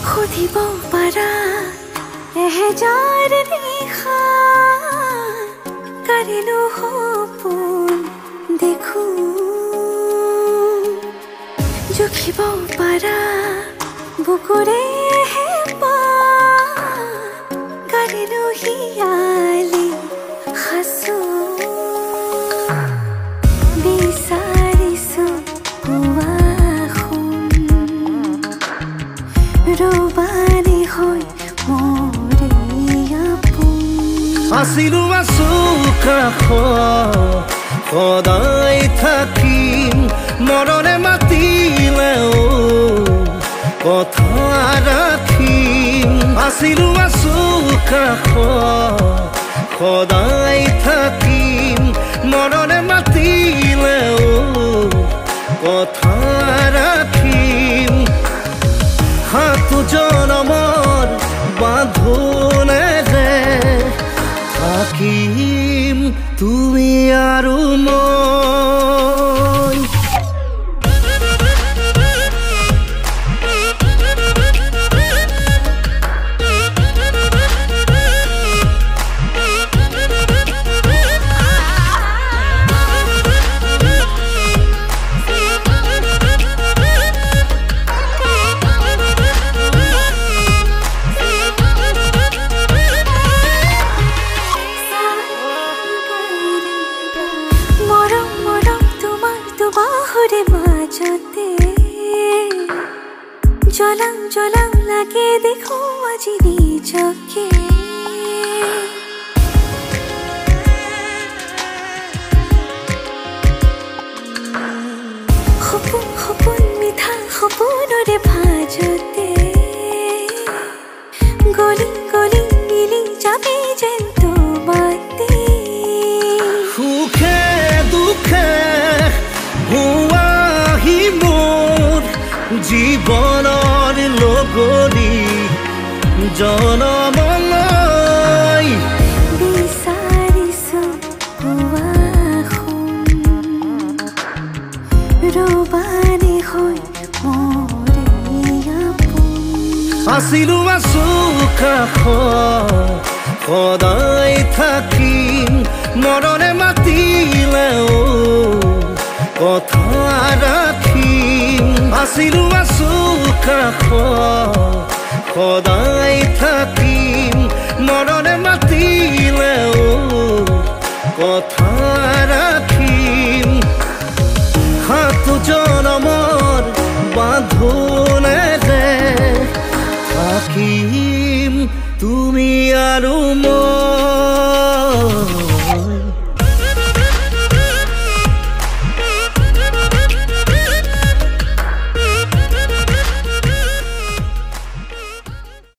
খুদিব পাৰা এহেজাৰ নিশা কাৰিলো সপোন দেখো জুখিব পাৰা বুকুৰে হেঁপা কাৰিলো হিয়ালি সাঁচো বিচাৰিছো ৰবানি হৈ আছিলো আছো কাষত সদায় থাকিম মৰণে মাতিলেও কথা ৰাখিম আছিলো আছো কাষত সদায় থাকিম মৰণে মাতিলেও কথা ৰাখিম সাতো জনমৰ বাঁধোনেৰে থাকিম তুমি আৰু মই জলাং জলাং লাগে দেখো আজি নিজকে সপোন সপোন মিঠা সপোনৰে ভাজতে গলি গলি মিলি যাবে যেন তোমাতে সুখে দুখে হুৱাহি মোৰ জীৱনৰ লগৰী জনমলৈ বিচাৰিছো ৰবানি হৈ আছিলো আছো কাষত সদায় থাকিম মৰণে মাতিলেও কথা ৰাখিম আছিলো আছো কাষত সদায় থাকিম মৰণে মাতিলেও কথা ৰাখিম সাতো জনমৰ বাঁধোনে